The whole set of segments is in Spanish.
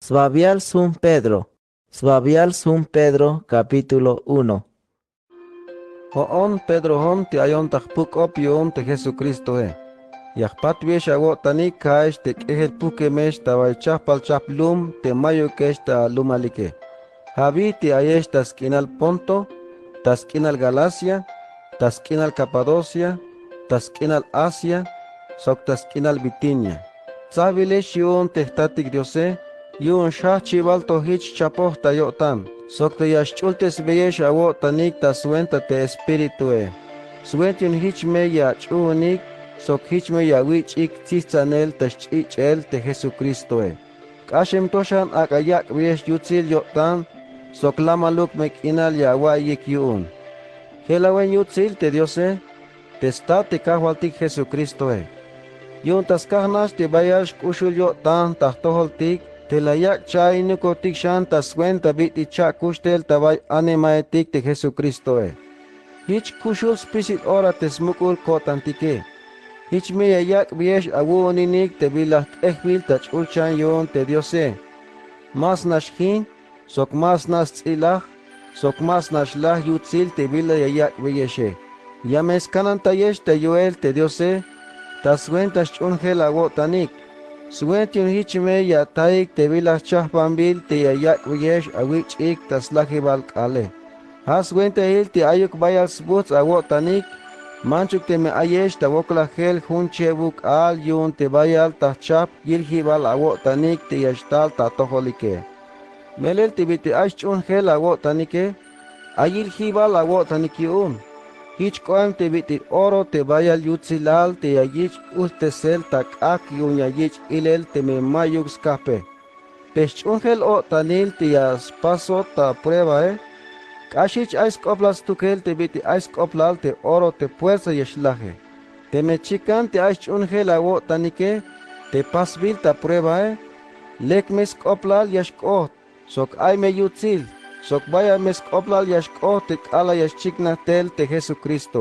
Swabial Sun Pedro. Swabial Sun Pedro, capítulo 1. Hoon Pedro hon ti ayon takpuk op yon te Jesucristo Yakpat wiesh awo tanik kaish te kehel puke mesh tawai chapal chaplum te mayo kesh ta lumalike. Habi ti ayesh taskinal Ponto, taskinal Galacia, taskinal Capadocia, taskinal Asia, sok taskinal Bitinia. Sabile shion tehtatik diose, yun shah chival to hich chapoh tayotan. Sok te yashchultes beyesh awo tanik ta suenta te espiritue. Suention hich me ya chunik, sok hich me ya wich ik tistanel tashich el te Jesucristo. Kashem toshan akayak beyesh yutzil yotan, sok lamaluk mekinal ya wayik yun. Helawen yutzil te diose, testa te kahwaltik Jesucristo. Yun taskahnash te bayash kushul yotan tahtoholtik, te layak chay nukotik shan taswenta bit ichak kushtel tabay anemaetik te Jesucristo. Hich kushul spisit ora tesmukul kotantike. Hich me yayak biesh awuninik te bilat ehbil tachulchan yon te diose. Mas nashkin, sok mas nas tzilach, sok mas nashlah yutzil te bila yayak bieshe. Yames kanan tayesh te yoel te diose, taswenta shungel awotanik. Suention hichme ya taik te vilas chahpambil te yayak wiyesh awich ik taslahibal kale. Has wente hil te ayuk bayal sbuts awotanik, manchuk te me ayesh ta wokla gel hunchebuk al yun te bayal tachap yilhibal awotanik te yashtal ta toholike. Melel te bite ashchun gel awotanike, ayilhibal awotanik yun. Hich koem te bitit oro te bayal yutzilal te yayich ustesel tak ak yun yayich ilel te me mayuk skape. Peshchungel o tanil te yas paso ta prueba Kashich ais koplas tukel te biti ais koplal te oro te fuerza yeshlaje. Te me chikan te ais chungel awo tanike te pasbil ta prueba Lek mes koplal yashkot, sok ay me yutzil. Sok baya mes koplal yashko te ala yashchikna tel te Jesucristo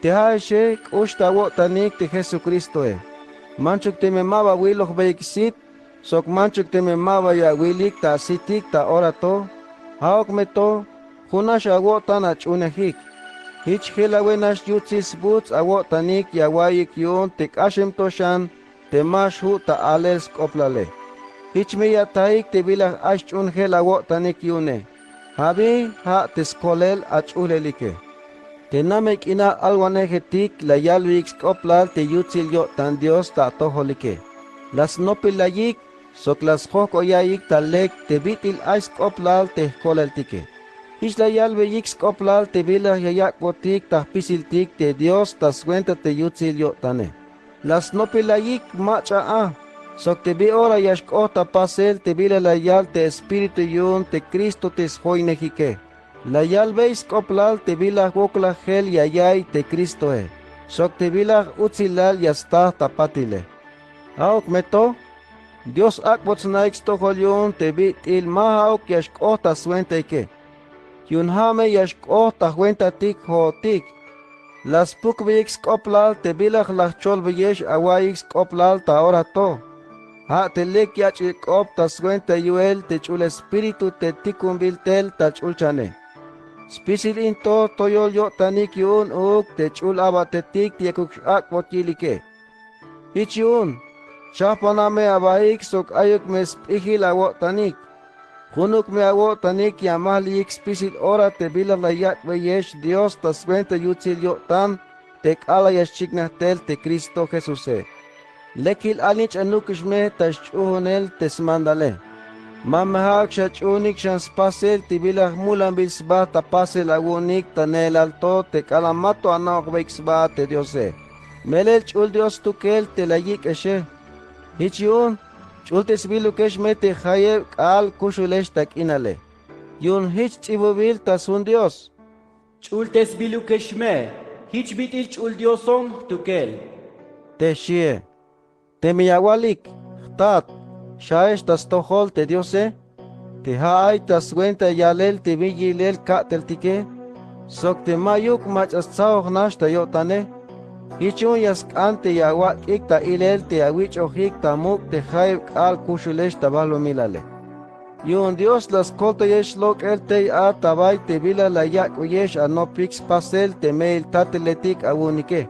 Te haeshe kushta wo tanik te Jesucristo Manchuk te me maba wiloch beiksit, sok manchuk te me maba ya wilik ta sitik ta orato, haok me to, hunash awo tan achunehik. Hich hilawenash yutzis buts awo tanik ya wayik yun te kashem toshan, te mashu ta ales koplale. Hich me ya taik te bilah ashchun awo tanik yune. Habi ha teskolel achulelike. Te namek ina alwanejetik la yalvix koplal te yutzil yo tan Dios ta toholike. Las nopilayik, sok las joko yayik talek te bitil ais koplal te koleltike. Ish la yalve yix koplal te vila yayak botik ta pisiltik te Dios ta suenta te yutzil yo tane. Las nopilayik macha Sok te bi ora yashkota pasel te bila la yal te espíritu yun te Cristo te eshoinejike. La yal veis koplal te bila wokla gel yayay te Cristo Sok te bila utzilal yasta tapatile. Aok meto, Dios akbots naix tohol yun te bit il mahaok yashkota suenteke. Yun hame yashkota huenta tik ho tik. Las pukvix koplal te bila lachol beyesh awayix koplal ta ora to. Ha te lek yach op ta suenta yuel te chul espíritu te tikumbil tel ta chulchane. Spisil into toyol yo tanik yun te chul abatetik tiekuk ak botilike. Ich yun, chapaname abaik sok ayuk mes pihil awo tanik. Hunuk me awo tanik yamalik spisil ora te bila layak veyesh Dios ta suenta yutzil yo tan tek ala yashchikna tel te Cristo Jesus Lekil alich anukishme tashchunel tesmandale. Mamahak shachunik shans pasel tibilah mulan bilsba tapasel agunik tanel alto te kalamato anok beiksba te diose. Melel chul Dios tukel te layik eshe. Hichiun chul tesbilukesh me te hayev al kushulesh tak inale. Yun hich chibubil tasun Dios. Chul tesbilukesh me, hich bitil chul Dioson tukel. Te shie. Te miyawalik, tat, shaesh tas tohol te diose, te haay tas wenta yalel te vigilel katel tike, sok te mayuk mach as tsaoh nash ta yotane, hichun yask ante yawak ik ta ilel te awich ohik ta muk te haib al kushulesh ta balo milale. Yun Dios las colta yesh lok el te a tabay te vila la yak yesh a no pix pasel te mail tateletik awunike.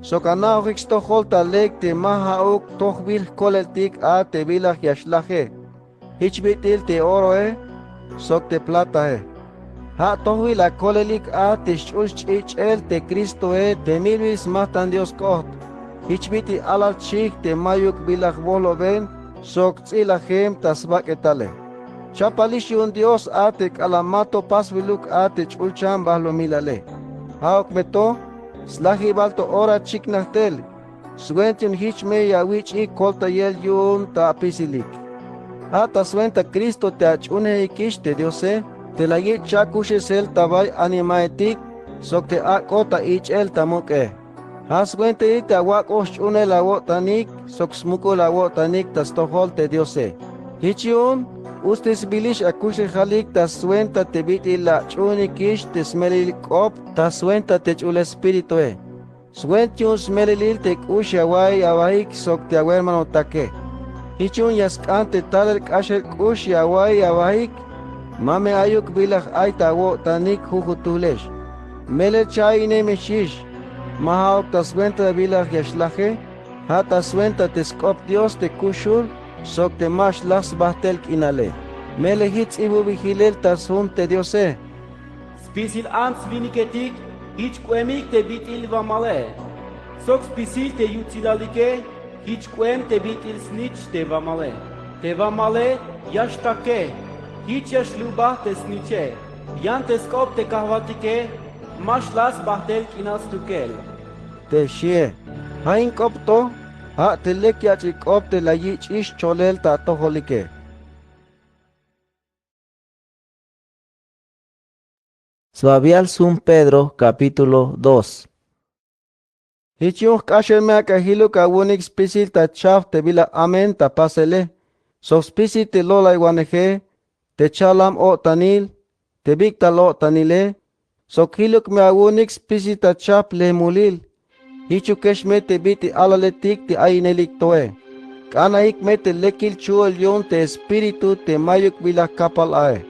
Sokana rixto holta lek te maha ok tohbil koleltik a te vila yashlaje. Hichbitil te oro sok te plata Ha tohbil a kolelik a te shush el te Cristo te milvis matan Dios koht. Hichbiti alal chik te mayuk bilak bolo ven sok tzilachem tasbak etale. Chapalish un Dios atek alamato pasviluk atech ulchan bahlo milale. Haok meto, slahi balto ora chiknahtel. Suentin hichme ya wich I kolta yel yun ta apisilik. Ata suenta Cristo te achune ikishte Diose, te la yit chakushes el tabay animaetik, sok te akota ich el tamuke. Haswente ite awak oshune la wotanik, sok smuko la wotanik tas tohol te Diose. Hichiun, ustes bilish akushe halik tas suenta te biti la chunikish te smelil kop tas suenta te chul espíritu Suentiun smelil te kush awai awaik sok te awermano take. Hichun yaskante taler kasher kush awai awaik mame ayuk bilach aita wo tanik hujutulesh. Mele chay ne meshish. Mahaok tas suenta bilach yashlaje. Ha tas suenta te skop Dios te kushul. Sok te mash las bahtel kinale. Mele hits ibu vigilel tas te Diose. Spisil ans viniketik, hiç kuemik te bitil vamale. Sok spisil te yutzilalike, hiç kuem te bitil snich te vamale. Te vamale yashtake, hiç yashlubah te sniche. Yan te skop te kahvatike, mash las bahtel kinas tukel. Te shie. Hain kopto. Ha telek ya chikop te la yich ish cholel ta toholike. Suavial Sum Pedro capítulo 2. Hichiuch kasher me akahilo ka wunik spisil ta chaf te bila amen ta pasele. So spisil te lola iwaneje, te chalam o tanil, te bikta lo tanile. So kiluk me awunik spisil ta chaf le mulil. Hichukesh me te biti alaletik te ainelik toe. Kanaik me te lekil chuol yon te espiritu te mayuk bila kapal ae.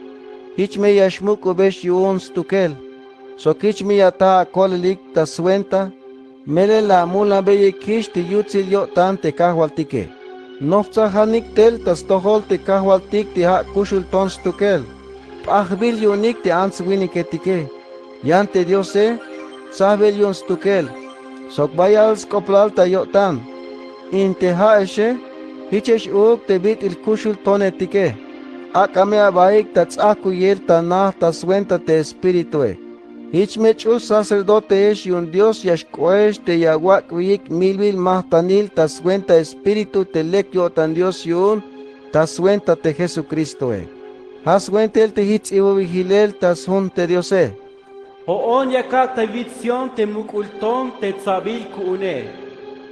Hich me yashmuk ubesh yon stukel. So kich me yata kolelik ta suenta. Mele la mula beye kish te yutzil yo tan te kahwaltike. Nofza hanik tel tas tohol te kahwaltik te ha kushul ton stukel. Pahbil yonik te ans winiketike. Yan te Diose, sahbel yon stukel. Sok bayal skoplal ta yotan. Inte haeshe, hichesh uk te bit il kushul tonetike. Akame abaik ta tsaku yel ta nah ta suenta te espiritue. Hichmech u sacerdote esh yun Dios yashkoesh te yawak wik milbil mahtanil ta suenta espiritu te lek yotan Dios yun ta suenta te Jesucristoe. Haswentel te hitz iwo vigilel ta sun te Diose. Hoon yakak te vizion te mukulton te tsabil kuune.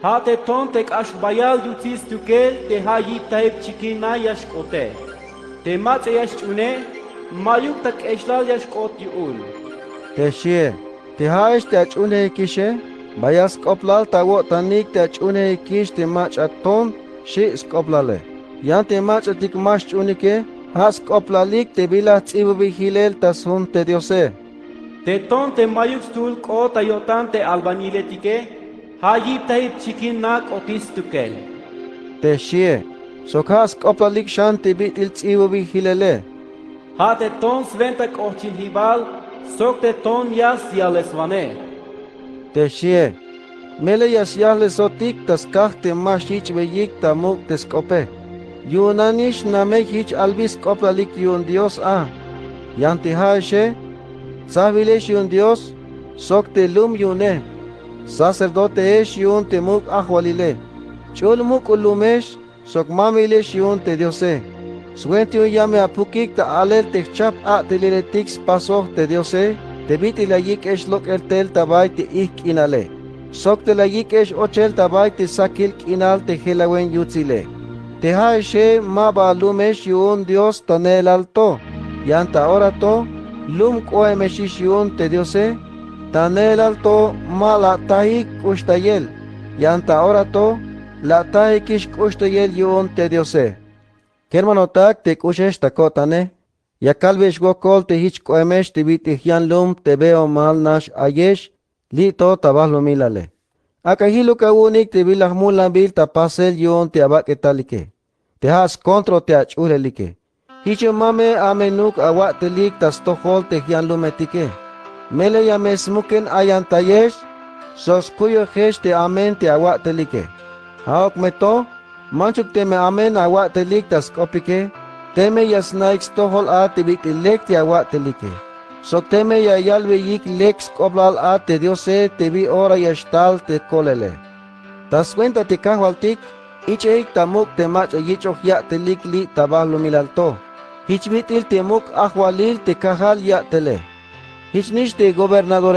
Ha te ton te ashbayal dutis tukel te ha yip taib chikina yashkote. Te matze yashune, mayuk tak eshlal yashkot yun. Te shie, te haesh te achune kishe, bayas koplal ta wotanik te achune kish te mach aton, shi skoplale. Yan te mach atik mash chunike, has koplalik te bila tsibu vigilel ta sun te Diose. Te ton te mayuk stul ko ta yotan te albaniletike, ha yip taib chikina otis tukel. Te shie, sokas koplalik shan te bitil tsibu vigilele. Ha te ton sventa kohchin hibal, sok te ton yas yalesvane. Te shie, mele yas yahle sotik tas kah te mashich veyik ta muk te skope. Yunanish namek hich albis koplalik yun Dios Yan te haeshe, sabilesh yun Dios, sok te lum yune. Sacerdote esh yun te muk ahwalile. Chul muk ulumesh, sok mamilesh yun te Diose. Suenti un yame apukik ta alel te chap te liletix pasoh te Diose. Te biti la yik esh lok el tel tabay te ik inale. Sok te la yik esh ochel tabay te sakil inal te helawen yutzile. Te haeshe ma ba lumesh yun Dios tanel alto. Yanta orato. Lum koe meshish yun te Diose, tanel alto ma la tahik ushtayel, yanta orato, la tahikish ushtayel yun te Diose. Kermanotak te kushesh takotane. Ya kalvish gokol te hich koemesh te bitihian lum te veo mal nash ayesh. Lito tabahlo milale. Akahilo kawunik te bilah mulan bil tapasel yon te abak etalike. Te has kontro te achulelike. Hicho mame amenuk awak telik tas tohol te hian lumetike. Mele ya mesmuken ayan tayesh. Sos kuyo hesh te amen te awak telike. Haok meto. Manchuk teme amen awak telik tas kopike. Teme yasnaik tohol a te bik lek te awak telike. So teme ya yalwe yik lex koblal a te diose te bi ora yashtal te kolele. Tas cuenta te kahwaltik, icheik tamuk te mach yichoch ya te lik li tabahlo milalto. Hichbitil te muk ahwalil te kahal ya tele. Hichnish te gobernador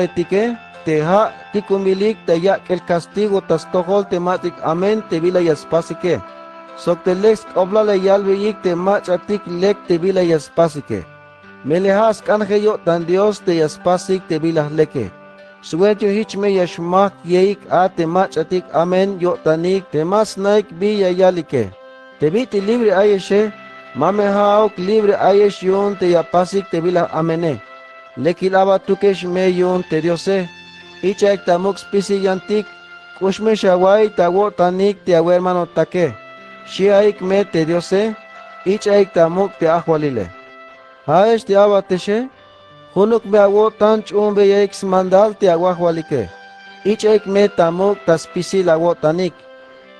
te ha tikumilik te yak el castigo tas tohol te matik amen te bila yaspasike. Sok te lex koblale yalwe yik te mach atik lek te bila yaspasike. Melehas kanjeyo tan Dios te yaspasik te bilah leke. Suetyo hichme yashmak yeik a te machatik amen yo tanik te mas naik bi yayalike. Te biti libre ayeshe, mame haok libre ayesh yon te yapasik te bilah amene. Lekilaba tukesh me yon te diose. Ichaik tamuk spisi yantik, kushme shawai tawo tanik te awe hermano take. Shiaik me te diose, ichaik tamuk te ahwalile. Haesh te abateshe, hunuk me awo tanch umbe yeix mandal te aguahualike. Ichaik me tamuk taspisil awo tanik.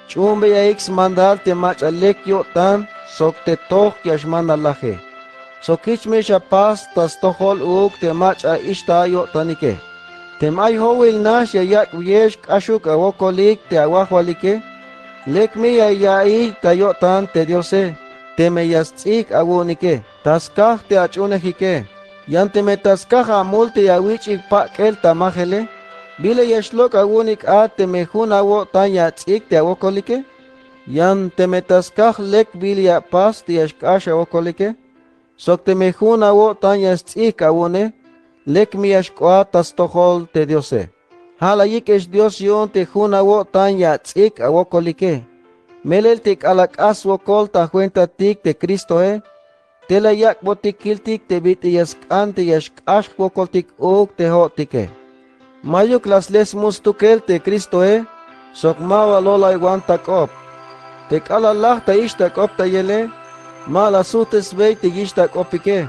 Chumbe yeix mandal te mach alek yo tan, sok te toch yashmandalaje. Sokich me shapas tas tohol uk te mach a ishta yo tanike. Te may howil nash yayak yesh kashuk awokolik te aguahualike. Lek me yayai tayo tan te diose. Te me yastik awonike. Taskah te achunejike. Yante me taskah amul te yawichik pakel tamajele. Bile yashlok awunik a te me jun awo tan yatsik te awokolike. Yante me taskah lek bile ya pas te yashkash awokolike. Sok te me jun awo tan yatsik awone. Lek mi yashkoa tastohol te diose. Halayik es Dios yon te jun awo tan yatsik awokolike. Melel tik alak aswokol ta cuenta tik te Cristo Tela yak botikiltik te bit yaskan te yashkash wokoltik uk te hotike. Mayuk las les mustukel te Cristo sok mawa lola iguan takop. Te kalalach ta ishtakop ta yele, ma la sutes vei te ishtakopike.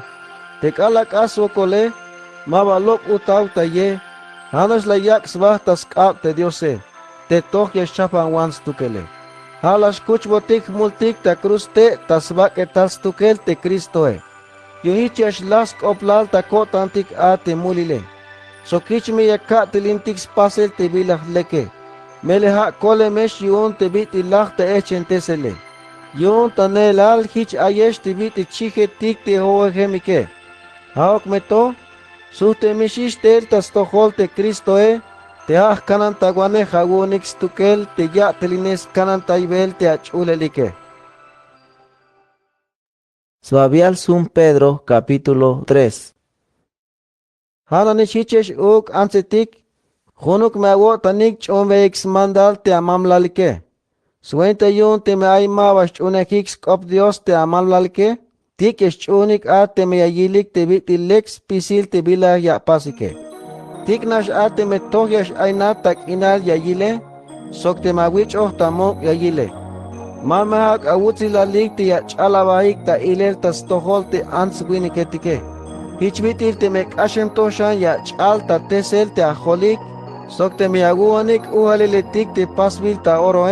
Te kalak aswokole, mawa lok utaw ta ye, hanas la yak svah tas kap te diose, te toch yashapan wans tukele. Halas kuch botik multik ta cruz te tasbak etas tukel te Cristo Yohichiash las oplal ta kotantik a te mulile. Sokich me yaka tilintik spasel te bilah leke. Meleha kole mesh yon te bit ilah te echentesele. Yon tanelal hich ayesh te bit chije tik te hoegemike. Haok meto, sute mishish tel tas tohol te Cristo te kanan taguane jagunix tukel te ya telines kanan taibel te achulelike. Suavial Sum Pedro capítulo 3. Hananichichesh uk ansetik, junuk me awo tanik chomveix mandal te amamlalike. Suente yun te me aima was chunekix kop Dios te amamlalike, tik es chunik a te me ayilik te bitilex pisil te bila ya pasike. Tiknash ate me tohyash aina tak inal yayile, sok te mawich oh tamok yayile. Mamahak awutzilalik te yachalabahik ta ilel tas tohol te ans winiketike. Hichbitil te mek ashem toshan yachal ta tesel te ajolik, sok te me aguanik uhaliletik te pasbil ta oro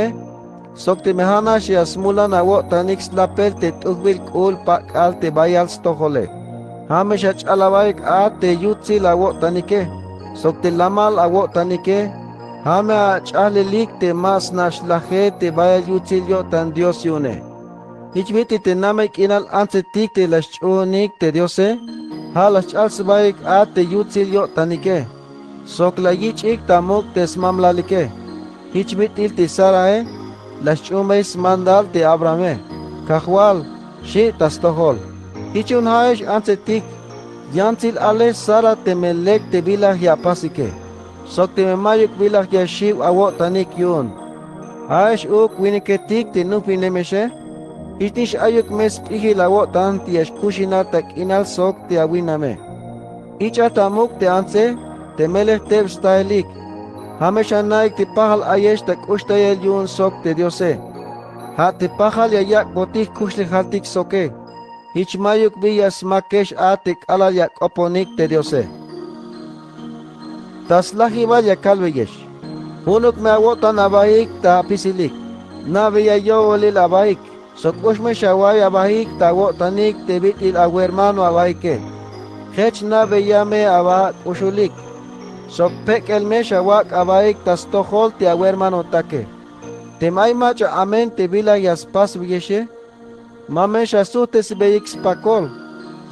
sok te mehanash yasmulan awo tanix lapel te tukbil kul pakal te bayals tohole. Hamesh yachalabahik a te yutzil awo tanike. Sok te lamal awo tanike, hame a chalelik te mas nashlaje te vaya yuchilyo tan Dios yune. Hichbiti te namek inal ansetik te las chunik te Diose, ha las chalsbaik a te yuchilyo tanike. Sok la yichik tamuk te smamlalike. Hichbitil te sarae, las chumeis mandal te Abrahame. Kahwal, shi tastohol. Hichun haesh ansetik, Yantil ale sara te melek te bilah ya pasike. Sok te memayuk bilah ya shiv awo tanik yun. Aish uk winiketik te nupi nemeshe. Itish ayuk mes pihi lawotan tiash kushina tak inal sok te awiname. Icha tamuk te anse te melech tev stailik. Hameshanaik te pahal ayesh tak ustayel yun sok te diose. Ha te pahal yayak botik kushli haltik soke. Hichmayuk villas makesh atik alal yak oponik te diose. Tas lahival yakalveyesh. Hunuk me awotan abahik ta pisilik. Navia yo olil abahik. Sokushme shawai abahik ta wotanik te bitil aguermano abahike. Hech navia me abahak ushulik. Sokpek el me shawak abahik tas tohol te aguermano take. Temay macha amen te vila yaspas viyeshe. Mame shasutes beik spakol.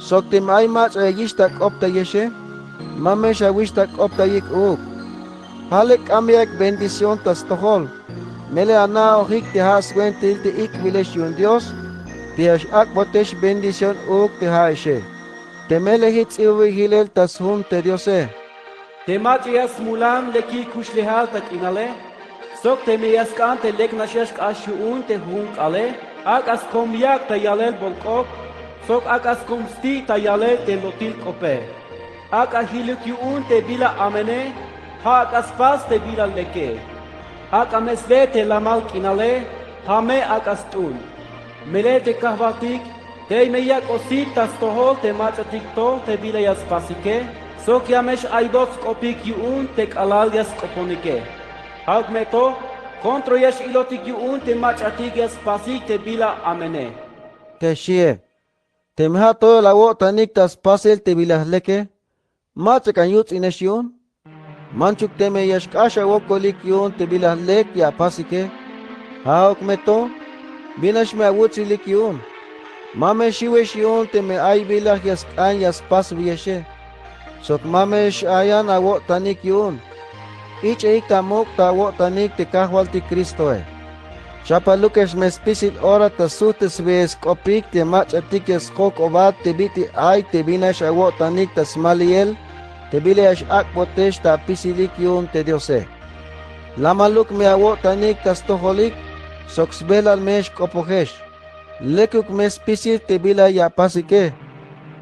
Sok temay macha yishtak opta yeshe. Mame shawishtak opta yik uk. Halek amyak bendición tas tohol. Mele ana ojik te has wentil te ik vilesh yun Dios. Te ash ak botesh bendición uk te haeshe. Te mele hits iwi hilel tas hun te diose. Te machias mulan leki kushlehal tak inale. Sok te meyas kan te lek nashash ashuun te hunk ale. Ak as komyak te yalel bolkop. Sok ak as komsti te yalel te lotil kope. Ak ahiluk yun te bila amene. Ha ak as pas te bila leke. Ak amesve te lamal kinale. Hame ak as tun. Mele te kahvatik. Te meyak osit tas tohol te machatik to te bila yas pasike. Sok yamesh aidots kopik yun te kalal yas koponike. Halk meto, kontro yash ilotik yun te machatik yas pasik te bila amene. Te shie. Te meha todo la wotanik tas pasel te bilas leke. Macha kan yuts inesh yun. Manchuk te me yashkasha wokolik yun te bilas lek ya pasike. Haok meto, binash me awutzilik yun. Mame shiwesh yun te me ay bilas yas kan yas pas viyeshe. Sok mamesh ayan awo tanik yun. Ich eik tamok ta awo tanik te kahwal ti Kristo e. Chapalukesh mespisit ora ta sutes ves kopik te mach atik es kok obat te biti ay te binash awo tanik ta smaliel te bileash ak potesh ta pisilik yun te diose. Lamaluk me awo tanik ta stoholik sok sbelal mesh kopohesh. Lekuk mespisit te bila ya pasike.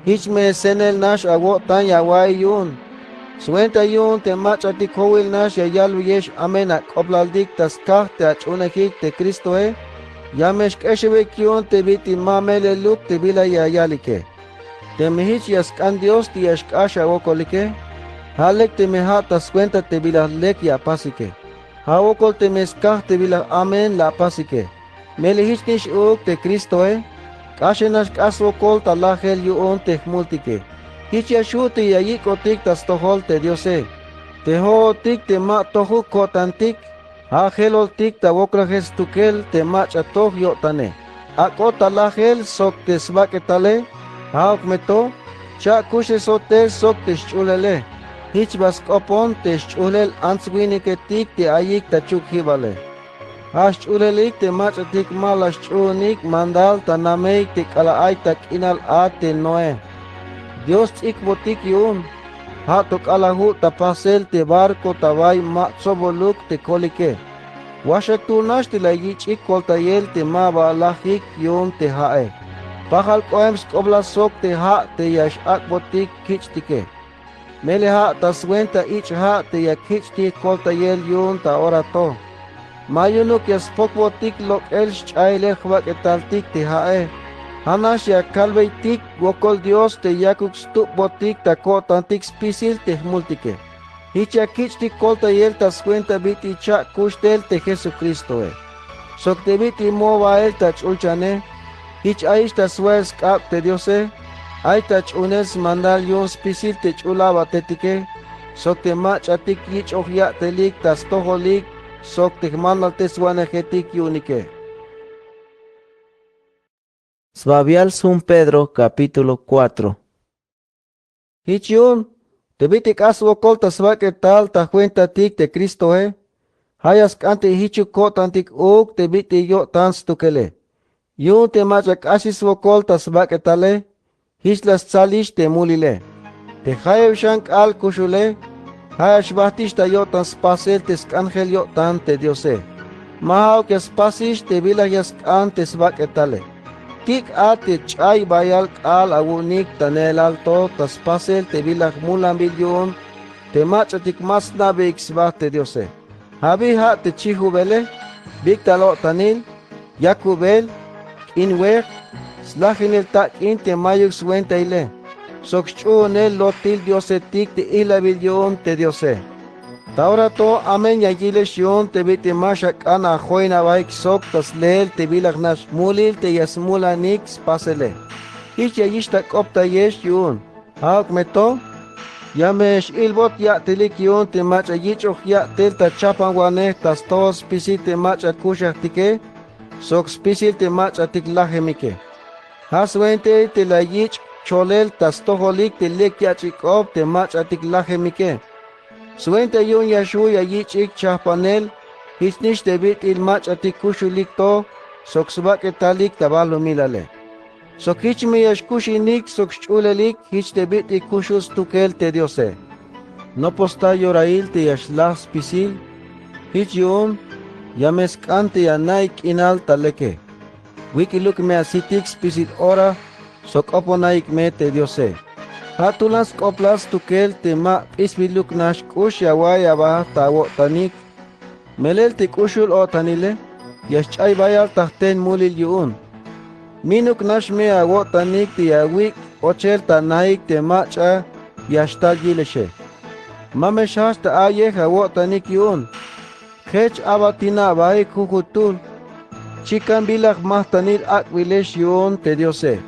Hich me senel nash awo tan yawai yun. Suenta yun te machatik howil nash yayalu yesh amenak oblaldik tas kah te achunekik te Kristo e. Yamesh keshevek yun te biti mamele luk te bila yayalike. Te mehich yaskan Dios ti yashkash awokolike. Halek te meha tas cuenta te bila lek ya pasike. Hawokol te meskah te bila amen la pasike. Mele hich nish uk te Kristo e. Kashenash kaswo kol talahel yun te multike. Hichia shuti yayik otik tas tohol te diose. Te ho otik te ma tohu kotantik. Ha helol tik ta wokrajes tukel te ma chatoh yotane. Ako talahel sok te svaketale. Ha okmeto. Cha kushe sotel sok te shulele. Hich baskopon te shulel answinike tik te ayik ta chukhibale. Hash ulelik te machatik malash chunik mandal tanameik te kalaay tak inal ate noe. Dios ikbotik yun. Hatok alahu tapasel te barco tabay matsoboluk te kolike. Washak tunash te layich ikoltayel te mabalahik yun te hae. Pahal koems koblasok te ha te yash akbotik kichtike. Mele ha taswenta ich ha te yakichti koltayel yun ta orato. Mayunuk yaspokbotik lok el shailech wak etaltik te hae. Hanash ya kalveitik wokol Dios te yakuk stup botik ta kotantik spisil te multike. Hicha kichtik kolta yel tas cuenta biti cha kustel te Jesucristo e. Sok te biti mova el tach ulchane. Hich aish tas wels kap te Dios e. Ay tach unes mandal yun spisil te chulaba tetike. Sok te mach atik hich ohya telik tas toholik. Sok te mandal teswanejetik yunike. Sbabial Sun Pedro capítulo 4. Hichun, te bitik aswo kolta svake tal ta cuenta tik te Cristo e. Hayas kante hichu kotantik uk te biti yo tans tukele. Yun te machak asiswo kolta svake tale. Hislas tsalish te mulile. Te hayev shank al kushule. Hayash bahtish ta yo tans pasel tes angel yo tan te diose. Mahao que spasish te vila yas kan te svake tale. tik ate chay bayal al awunik tanel alto taspasel te bilak mulan bilyon te machatik mas nabik sbate diose. Habi ha te chihu bele bik talo tanil yakubel inwer slahinil tak in te mayuk suenta ile. Sokchunel lotil diose tik te ila bilyon te diose. Taura to amen yagilesion te biti mashak ana joina baik sok tas leel te bilak nash mulil te yasmula nix pasele. Ich yayishta kopta yesh yun. Hauk meto yamesh ilbot ya telik yun te macha yichoch ya tel ta chapan wane tas tos pisil te macha kushak tike sok pisil te macha tik lahemike. Haswente te la yich cholel tas toholik te lek yachikop te macha tik lahemike. Suente yun yashu ya yichik chahpanel, hisnish debit il mach atikushulik to, soksbak etalik tabalo milale. Sokich me yashkushinik sokchulelik, hich debit ikushus tukel te diose. No posta yorail te yashlas pisil, hich yun, yameskante ya naik inal taleke. Wikiluk me asitix pisil ora, sok oponaik me te diose. Hatulas koplas tukel tema isbiluk nash kush yaway abah tawo tanik. Melel te kushul o tanile, yaschay bayal tahten mulil yun. Minuk nash me awo tanik te yawik ochel tanaik te macha yashtal yileshe. Mameshash ta ayeh awo tanik yun. Hech abatina abahe kukutul. Chikan bilak mahtanil akwilesh yun te diose.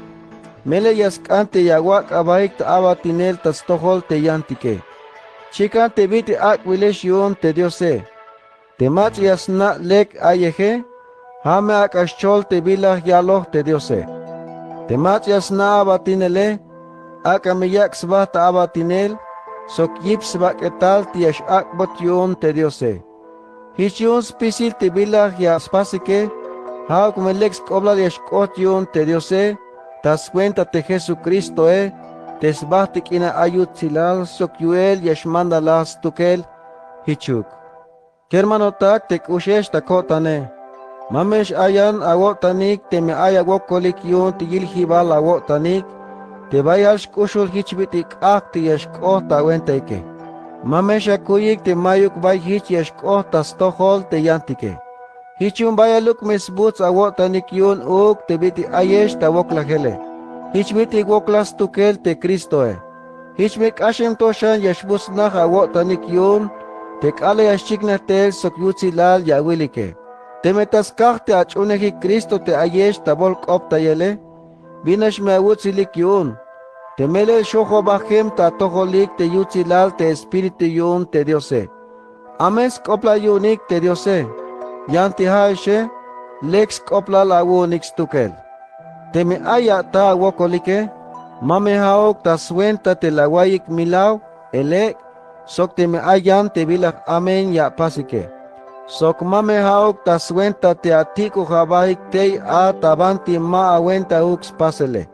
Mele yaskante yawak abaik ta abatinel tas tohol te yantike. Chikan te biti akwilesh yun te diose. Te mach yasna lek ayehe, hame akaschol te bilah yaloh te diose. Te mach yasna abatinele, akamiyak sbah ta abatinel, sok yips baketal ti yash akbot yun te diose. Hich yun spisil te bilah yaspasike, hauk meleks kobla yashkot yun te diose, tas cuenta te Jesucristo tesbahtik ina ayut silal sokyuel yashmanda las tukel hichuk. Kermanotak te kushesh takotane. Mamesh ayan awotanik te me aya wokolik yun tigil hibal awotanik te bayash kushul hichbitik ak te yashkota wenteke. Mamesh akuyik te mayuk bay hich yashkota stohol te yantike. Hichun bayaluk mesbuts awotanik yun uk te biti ayesh ta wokla hele. Hich biti woklas tukel te Kristo Hichmik ashem toshan yashbus nach awotanik yun te kale yashchikna tel sokyutzilal yawilike. Te metaskach te achunehi Kristo te ayesh ta volk opta yele. Binash me awutzilik yun. Te mele shoho bajem ta toholik te yutzilal te espiritu yun te diose. Ames kopla yunik te diose. Yanti haishe, lex kopla la nix tukel. Te me aya ta wokolike, mame haok ta suenta te la wayik milaw, elek, sok te me ayan te bilak amen ya pasike. Sok mame haok ta suenta te atiko habahik te a tabanti ma awenta ux pasele.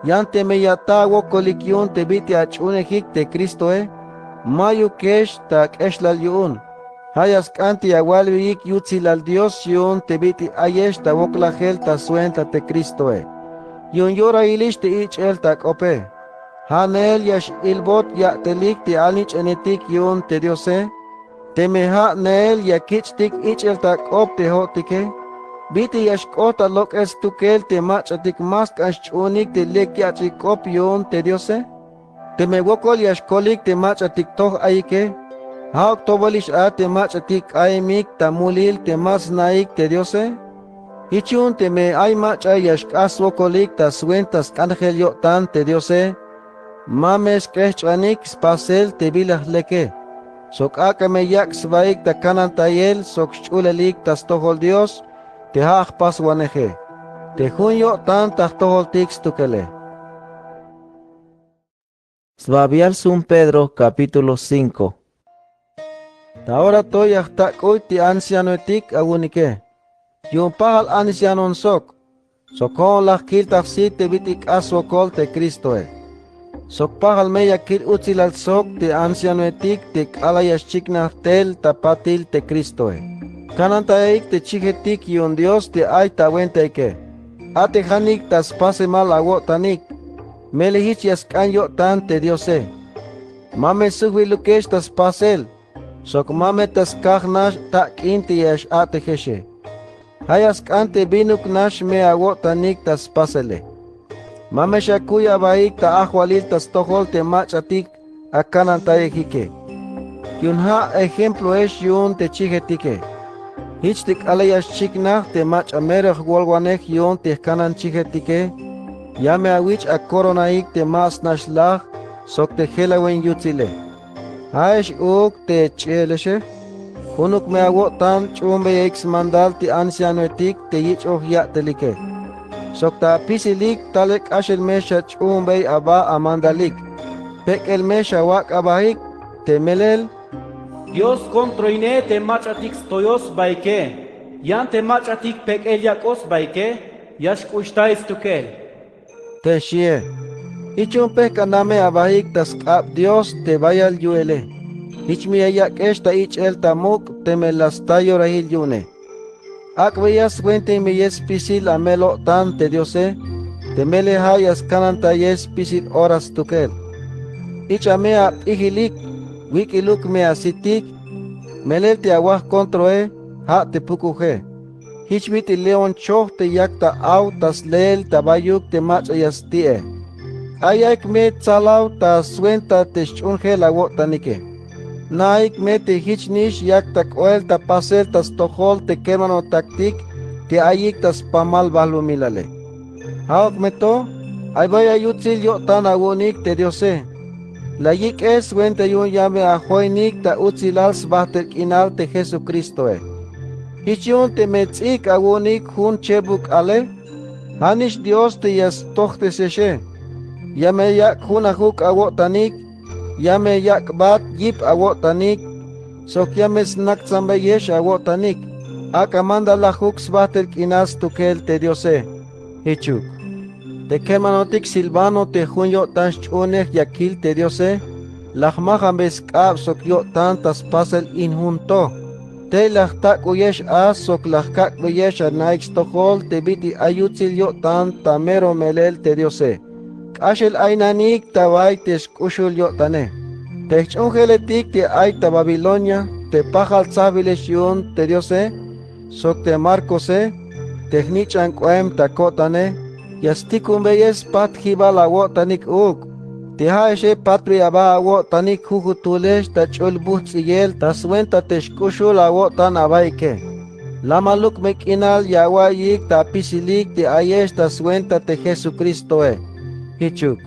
Yante me ya ta wokolik yun te biti achunehik te Kristo mayu kesh ta keshlal yun. Hayas kanti awalvik yutzil al Dios yun te biti ayesh ta wokla gel ta suenta te Kristo Yun yora ilish te ich el tak ope. Hanel yash ilbot ya telik te alich enetik yun te diose. Te meha nel ya kichtik ich el tak op te hotike. Biti yash kota lok es tukel te machatik mask ash unik te lek yachik op yun te diose. Te me wokol yash kolik te machatik toh aike. Hauk tobolish a te machatik aimik ta mulil te mas naik te diose. Hichun te me ay macha yashkas wokolik ta suentas angel yotan te diose. Mames kechchanik spasel te bilah leke. Sok aka me yak svaik ta kanan tayel sok chulelik ta stohol Dios te haak pas waneje. Te jun yotan ta tohol tix tukele. Sbabial Sun Pedro capítulo 5. Ahora toy hasta koy ti anciano etik agunike. Yung pahal ancianon sok. Sokon la kil tafsit te bitik aswokol te Kristo Sok pahal me yakil util al sok te anciano etik te alayas chikna tel tapatil te Kristo Kananta eik te chigetik yon Dios te ay tawente ike. ate hanik tas pase mal awo tanik, mele hich yaskan yo tan te Diose. Mame suwi lukesh tas pasel, sok mame tas kahnash ta kinti yash ate heshe. Hayas kante binuk nash me awo tanik tas pasele. Mame shakuya baik ta ahwalil tas tohol te machatik akanan tayekike. Yunha ejemplo es yun te chigetike. Hichtik alayas chiknah te mach amerech wolwanek yun te kanan chigetike. Yame awich a coronaik te mas nashlach sok te helawen yutzile. Haesh uk te cheleshe. Hunuk me awotan chumbe ex mandal ti ancianoetik te yich ya telike. Sok ta pisilik talek ashel mesha chumbe aba amandalik. Pek el mesha wak abahik te melel. Dios controine te machatik stoyos baike. Yan te machatik pek eliakos baike. Yash kushtais tukel. Te shie. Ichun pek kaname abahik tas kap Dios te vayal yuele. Ich mi ayak esta ich el tamuk te melastayo rahil yune. Ak veyas wente mi yes pisil amelo tan te Diose. Te mele hayas kananta yes pisil horas tukel. Ich ame ap ihilik. Wikiluk me asitik, melel te awah kontroe, ha te pukuje. Hichbit leon choh te yakta au tas leel tabayuk te mach ayastie. Ayak me tsalau ta suenta te shunge la wotanike. Naik me te hichnish yakta koel ta pasel tas tohol te kemano taktik, te ayik tas pamal balumilale. Haok me to, ay vaya yutzil yo tan awonik te Diose. La yik es wente yun llame a joinik ta utzilals bahter inal te Jesucristo e. Hichion te metzik awonik hun chebuk ale, hanish Dios te yas tohte seshe. Yame yak hun ahuk awotanik, yame yak bat yip awotanik, sok yame snak tzambe yesh awotanik, akamanda la huk bahter inas tukel te Diose. Hichuk. Te kemanotik silvano te junyo tan chunek yakil te Diose, lahmahan beskab sok yo tantas pasel injunto. Te lahtak uyesh as sok lahkak uyesh anaix tohol te biti ayutzil yo tan tamero melel te Diose. Kashel ainanik tawai te skushul yo tane. Te chungeletik te aita Babilonia, te pajal tzaviles yun te Diose, sok te marcose, te hnichan koem takotane, Yastikum beyes pat hibal awotanik uk. Tihaeshe patri aba awotanik huhutulesh ta chulbuh tziyel ta suenta teshkushul awotan abaike. Lamaluk mekinal yawayik ta pisilik ti ayesh ta suenta te Jesucristo e. Hichuk.